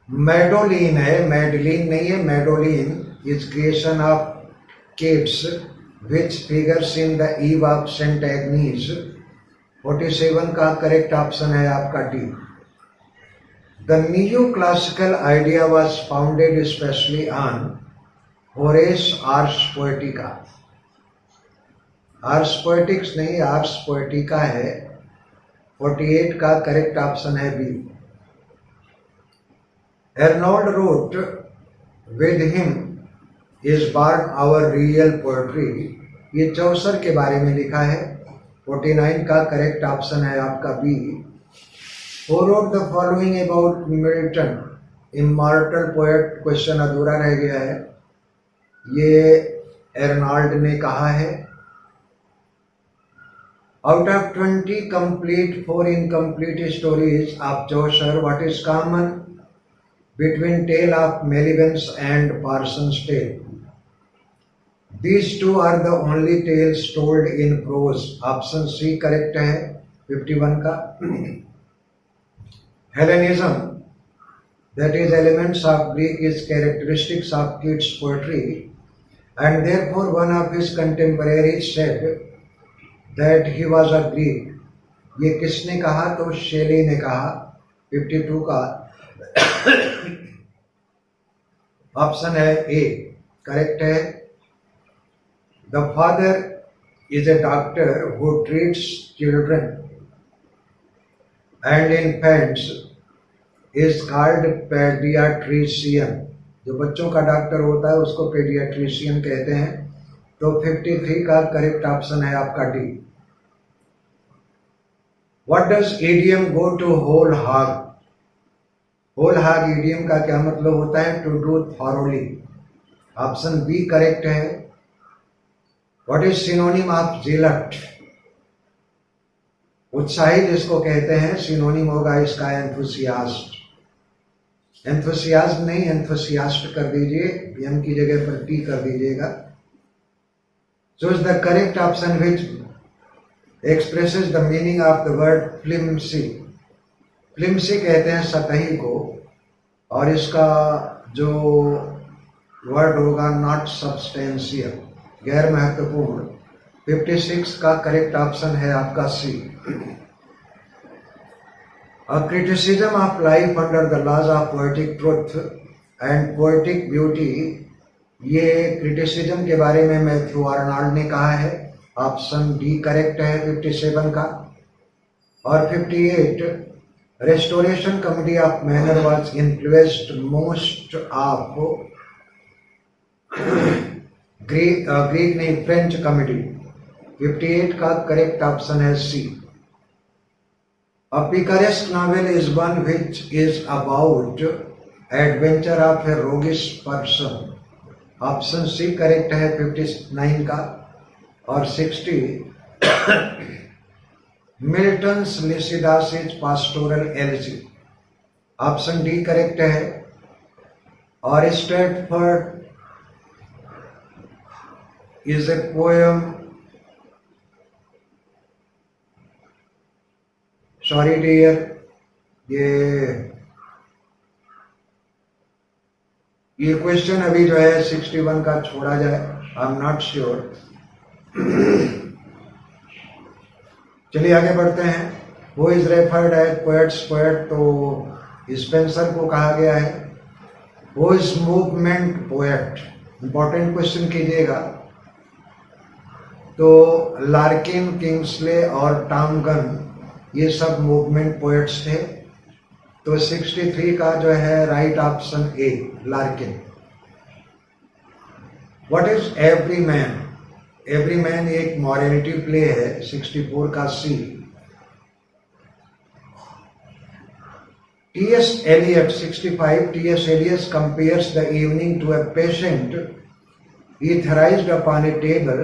मेडोलिन है, मेडलिन नहीं है, Madeline is creation of Keats which figures in the Eve of Saint Agnes. 47 का करेक्ट ऑप्शन है आपका D. The new classical idea was founded specially on Horace Ars Poetica. Ars Poetics नहीं, Ars Poetica है। 48 का correct option है B. Arnold wrote, with him is born our real poetry। ये चौसर के बारे में लिखा है। 49 का करेक्ट ऑप्शन है आपका B. Who wrote the following about Milton, immortal poet? Question अधूरा रह गया है। ये एर्नॉल्ड ने कहा है। Out of 20 complete, 4 incomplete stories of Chaucer, what is common between Tale of Malevolence and Parson's Tale? These two are the only tales told in prose। Option C correct है 51 का। Hellenism, that is elements of Greek, is characteristics of Keats' poetry, and therefore one of his contemporaries said that he was a Greek। ये किसने कहा? तो शेली ने कहा। 52 का option है ए करेक्ट है। The father is a doctor who treats children and infants is called paediatrician. जो बच्चों का डॉक्टर होता है उसको पेडियाट्रिशियन कहते हैं। तो 53 का करेक्ट ऑप्शन है आपका D. What does idiom go to whole hog? Whole hog idiom का क्या मतलब होता है? To do thoroughly. Option B correct है। What is synonym of zealot? उत्साही जिसको कहते हैं, सिनोनिम होगा इसका एंथुसियास्ट। एंथुसियास्ट नहीं, एंथुसियास्ट कर दीजिए, एम की जगह पर टी कर दीजिएगा। So is the correct option which expresses the meaning of the word फ्लिम्सी। फ्लिम्सी कहते हैं सतही को, और इसका जो वर्ड होगा नॉट सब्सटेंशियल, गैर महत्वपूर्ण। 56 का करेक्ट ऑप्शन है आपका C. A criticism of life under the laws of poetic truth and poetic beauty. ये क्रिटिसिज्म के बारे में मैथ्यू आर्नल्ड ने कहा है। ऑप्शन डी करेक्ट है 57 का। और 58 restoration comedy of manner was influenced most of Greek नहीं, फ्रेंच कमिटी। 58 का करेक्ट ऑप्शन है C. A picaresque novel is one which is about adventure of a roguish person. Option C correct है 59 का। और 60 Milton's Lycidas pastoral elegy. Option D correct है। और Stratford is a poem, sorry dear, ये ये question अभी जो है 61 का छोड़ा जाए, आई एम नॉट श्योर। चलिए आगे बढ़ते हैं। Who is referred as poet's poet, तो स्पेंसर को कहा गया है। Who is movement poet, important question कीजिएगा। तो लार्किन, किंग्सले और टॉम गन ये सब मूवमेंट पोएट्स थे। तो 63 का जो है right option A, Larkin. What is every man? Every man एक मॉरलिटी प्ले है, 64 का सी। T.S. Eliot 65, T.S. Eliot compares the evening to a patient etherized upon a table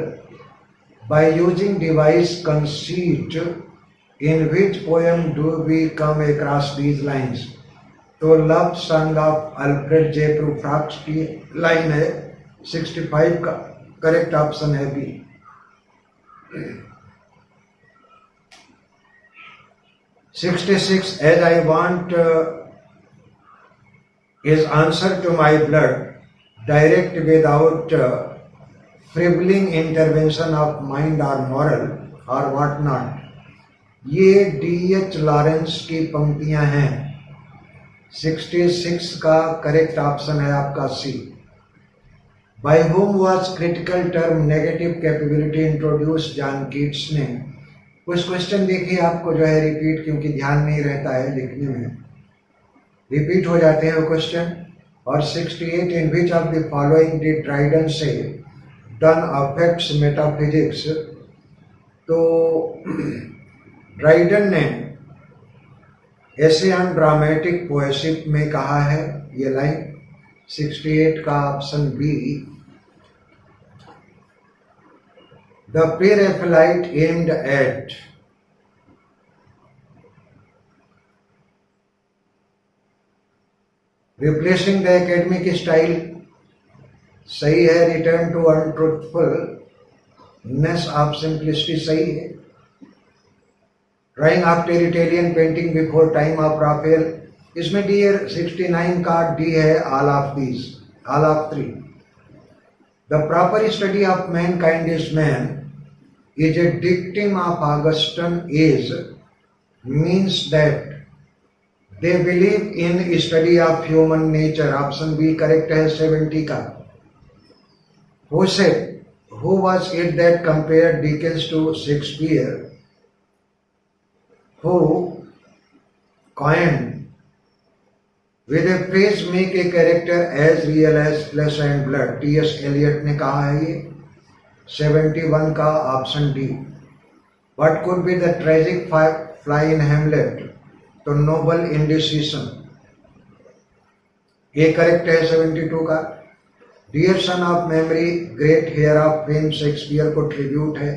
by using device conceit. In which poem do we come across these lines? तो love song of Alfred जे प्रूफ्राक्स की लाइन है, 65 का correct option है B. $66 as I want is answer to my blood, direct without fribbling intervention of mind or moral or what not. ये D.H. Lawrence की पंक्तियां हैं। 66 का करेक्ट ऑप्शन है आपका C. By whom was critical term negative capability introduced? John Keats ने। कुछ question देखिए आपको जो है रिपीट, क्योंकि ध्यान नहीं रहता है लिखने में, रिपीट हो जाते हैं वो क्वेश्चन। और 68 in which of the following did Dryden say Donne affects metaphysics? तो ड्राइडन ने ऐसे ऑन ड्रामेटिक पोएसिप में कहा है ये लाइन, 68 का option B. The Pre-Raphaelite aimed at replacing the academic style, सही है। Return to untruthfulness of simplicity, सही है। Drawing after Italian painting before time of Raphael, इसमें डी 69 का डी है, all of these, all of 3। The proper study of mankind is man is a dictum of Augustan age, means that they believe in study of human nature, option B correct है 70 का। Who said, who was it that compared Dickens to Shakespeare? Who coined with a phrase make a character as real as flesh and blood? T.S. Eliot ने कहा है ये, 71 का option D. What could be the tragic fly in Hamlet? तो noble indecision, ये correct है 72 का। Dear son of memory, great heir of fame, Shakespeare को ट्रिब्यूट है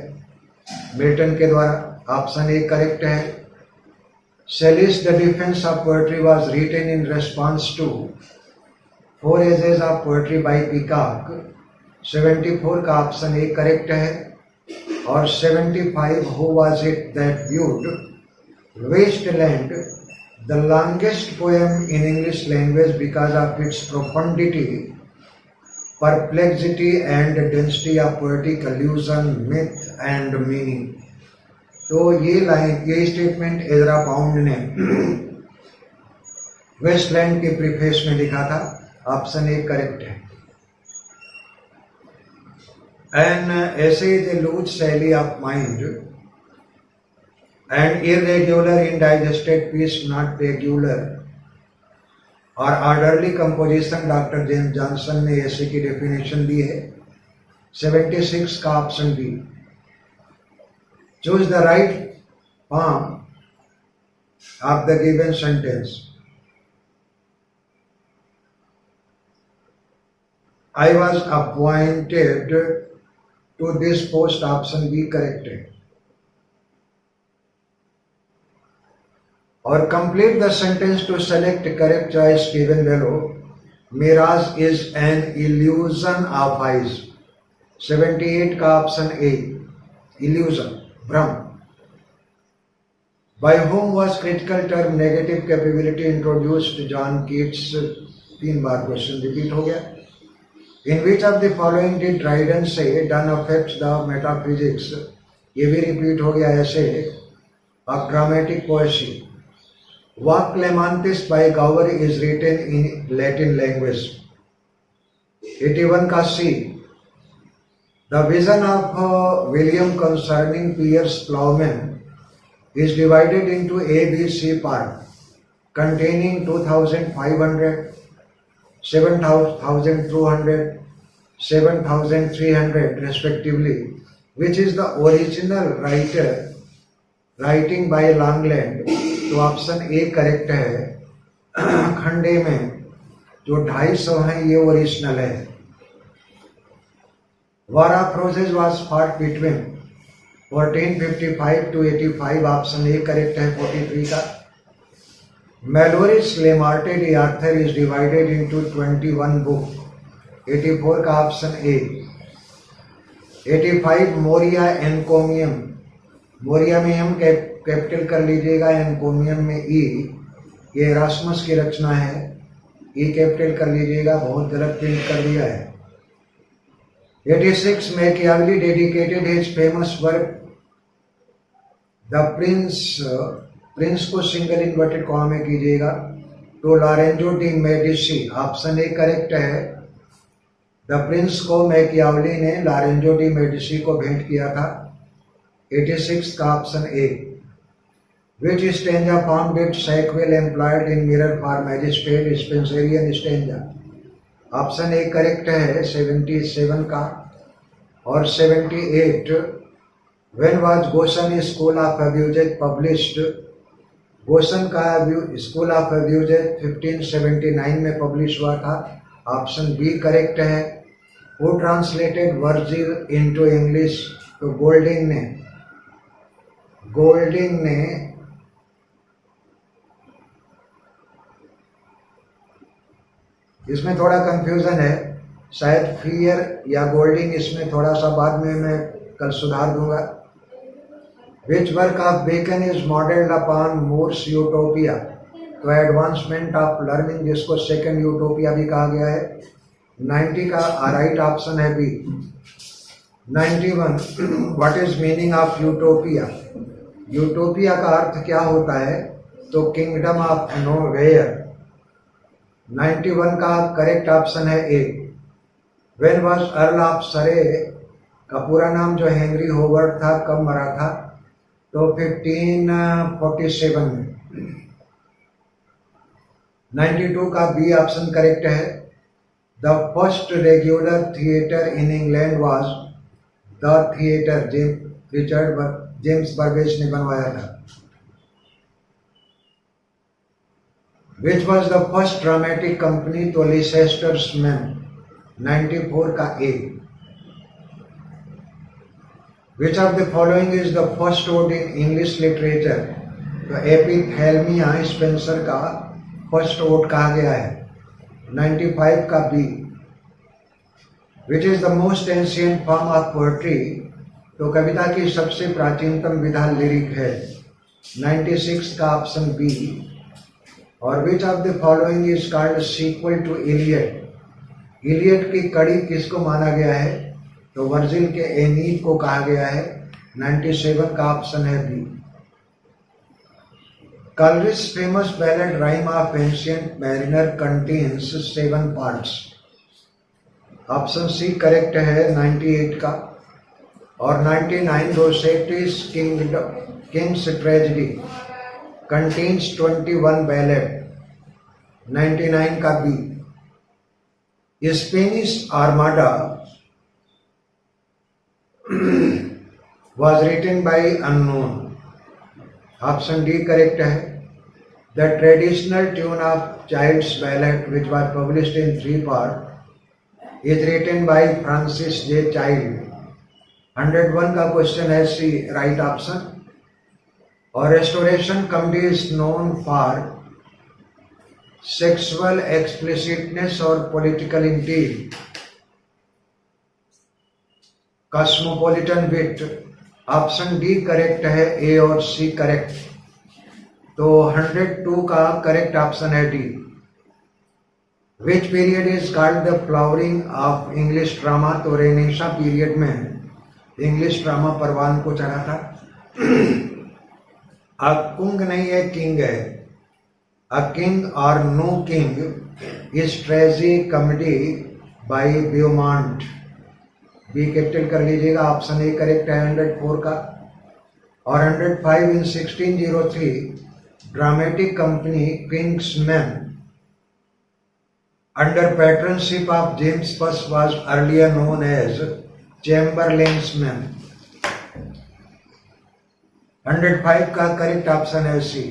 मिल्टन के द्वारा, ऑप्शन ए करेक्ट है। Shelley's The Defense of Poetry was written in response to 4 Essays of Poetry by Peacock, 74 का option A correct है। और 75 Who was it that viewed Wasteland, the longest poem in English language because of its profundity, perplexity and density of poetic allusion, myth and meaning? तो ये line, ये statement Ezra Pound ने Waste Land के preface में लिखा था, option A correct है। An essay is a loose sally of mind and irregular indigested piece, not regular और orderly composition, doctor James Johnson ने ऐसे की डेफिनेशन दी है, 76 का option B. Choose the right form of the given sentence. I was appointed to this post, option B correct है। और complete the sentence to select correct choice given below. Mirage is an illusion of eyes, 78 का option ए, illusion, भ्रम। By whom was critical term negative capability introduced? John Keats 3 बार question repeat हो गया। In which of the following did Dryden say Donne affects the metaphysics, ये भी रिपीट हो गया। Essay of dramatic poesy, work Clemantis by Gower is written in Latin language. 81 का C, the vision of William concerning Piers Plowman is divided into A, B, C part containing 2,500, 7,200, 7,300 respectively, which is the original writing by Langland। तो option A correct है। खंड ए में जो 250 है ये original है। War of Roses was fought between 1455 to 85, option A correct है 43 का। Malory's Le Morte d' Arthur is divided into 21 book, 84 का option A. 85 Moria Encomium, Moria में एम कैपिटल कर लीजिएगा, एनकोमियम में ई, ये एरास्मस की रचना है, ई कैपिटल कर लीजिएगा, बहुत गलत प्रिंट कर दिया है। 86 Machiavelli dedicated his famous work the Prince को सिंगल इन्वर्टेड कॉमा में कीजिएगा, तो Lorenzo de Medici, option A correct है। द प्रिंस को मैकियावेली ने लॉरेंजो डी मेडिसी को भेंट किया था। 86 का option A. Which stanza form did Sackville employed in Mirror for magistrate Spenserian stanza, option A correct है 77 का। और 78, when was Gosson school of abuses published, Gosson का स्कूल ऑफ अब्यूजेज 1579 में पब्लिश हुआ था, ऑप्शन बी करेक्ट है। Who translated Virgil into English, तो Golding ने इसमें थोड़ा कंफ्यूजन है, शायद फियर या गोल्डिंग, इसमें थोड़ा सा बाद में मैं कल सुधार दूंगा। Which work of Bacon is modelled upon More's Utopia, तो एडवांसमेंट ऑफ लर्निंग, जिसको सेकंड यूटोपिया भी कहा गया है। 90 का राइट ऑप्शन है B. 91, what is meaning of Utopia, Utopia का अर्थ क्या होता है, तो किंगडम ऑफ नोवेयर। 91 का करेक्ट ऑप्शन है A. When was earl of Surrey का पूरा नाम जो हेनरी होवर्ड था, कब मरा था, तो 1547 में। 92 का बी ऑप्शन करेक्ट है। The first regular theatre in England was the theatre, James Burbage ने बनवाया था। Which was the first dramatic company, तो Leicester's Men, 94 का A। Which of the following is the first ode in English literature, तो एपिथेल्मिया Spencer का first odd कहा गया है। 95 का B। Which is the most ancient form of poetry, तो कविता की सबसे प्राचीनतम विधा लिरिक है। 96 का ऑप्शन बी। और which of the following is called sequel to Iliad, Iliad की कड़ी किसको माना गया है, तो वर्जिल के एनीड को कहा गया है। 97 का ऑप्शन है B. Coleridge's famous ballad rime of ancient mariner contains 7 parts, option C correct है 98 का। और 99, Rossetti's King's tragedy contains 21 ballad, 99 का B. Spanish Armada was written by unknown, option D correct है। The traditional tune of child's ballad which was published in 3 parts is written by Francis J Child. 101 का question है C right option. और restoration comedy is known for sexual एक्सप्लिसिटनेस और political integrity. Cosmopolitan विट, option D correct है, A और C correct. तो 102 का correct option है D. Which period is called the flowering of English drama? तो Renaissance period में English drama परवान को चढ़ा था। अब कुंग नहीं है, किंग है। अ किंग और no king is tragicomedy by Beaumont. B capital कर लीजिएगा, ऑप्शन ए करेक्ट है 104 का। और 105 in 1603 dramatic company King's Men under patronship of James first was earlier known as Chamberlain's Men. 105 का करेक्ट ऑप्शन है सी।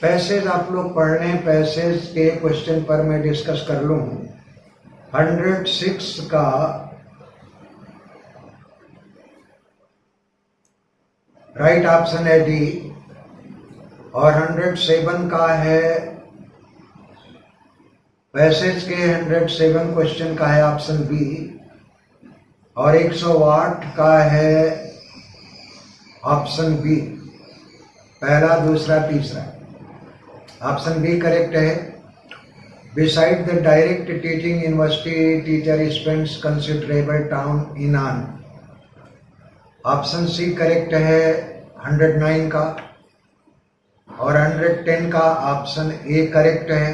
Passage आप लोग पढ़ लें, पैसेज के क्वेश्चन पर मैं डिस्कस कर लूं। 106 का राइट ऑप्शन है डी, और 107 का है पैसेज के 107 क्वेश्चन का है ऑप्शन बी, और 108 का है ऑप्शन बी, पहला, दूसरा, तीसरा। ऑप्शन बी करेक्ट है। Beside the direct teaching university teacher spends considerable time in on. Option C correct है 109 का, और 110 का ऑप्शन ए करेक्ट है।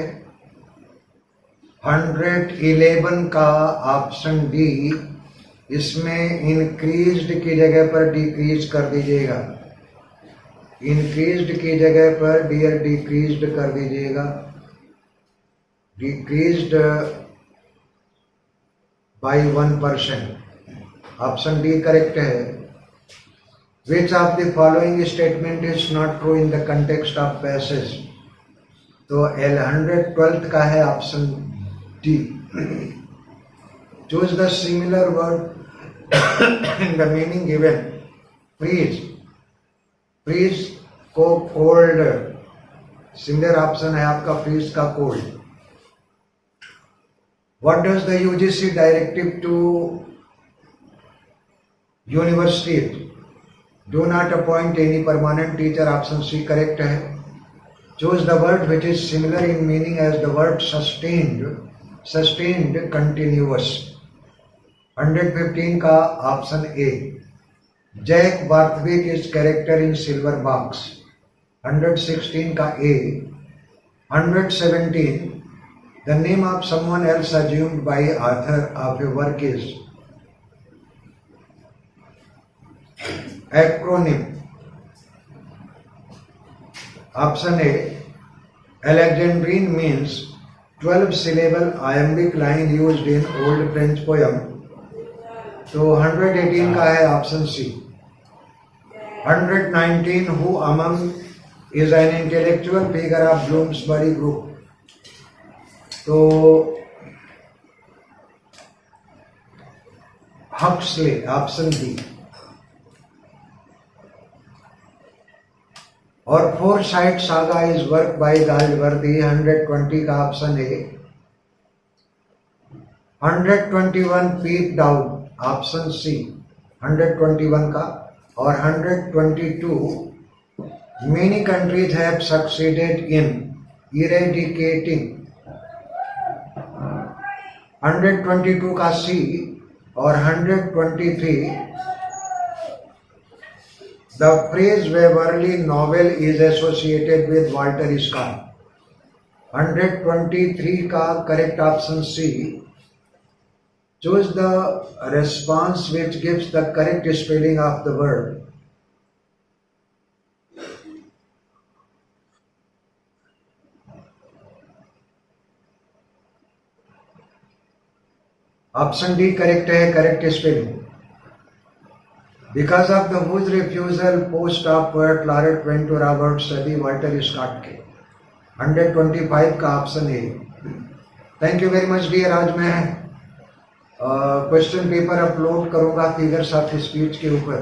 111 का ऑप्शन डी, इसमें इंक्रीज्ड की जगह पर डिक्रीज कर दीजिएगा, इंक्रीज्ड की जगह पर डियर डिक्रीज्ड कर दीजिएगा, decreased by 1%। Option D correct है। Which of the following statement is not true in the context of passage? तो L 112 का है option D. Choose the similar word in the meaning given. Freeze, freeze को cold, similar option है आपका freeze का cold. What does the UGC directive to universities? Do not appoint any permanent teacher, option C correct है। Choose the word which is similar in meaning as the word sustained, sustained continuous। 115 का option A. Jack Barthwick is character in Silver Box. 116 का A. 117 the name of someone else assumed by author of a work is. Acronym. Option A alexandrine means 12 syllable iambic line used in old French poem। तो 118 का है option C. 119 who among is an intellectual figure of Bloomsbury group. तो Huxley, option B. और Forsyte Saga is work by Galsworthy. 120 का option A. 121 peak down, option C 121 का। और 122 many countries have succeeded in eradicating. 122 का C. और 123 the phrase Waverley novel is associated with Walter Scott. 123 का correct option C. Choose the response which gives the correct spelling of the word. Option D correct है, correct spelling. Because of the whose refusal, post of poet laureate went to Robert Southey, Walter Scott के। 125 का option A. Thank you very much dear. आज मैं question paper upload करूंगा figures of speech के ऊपर।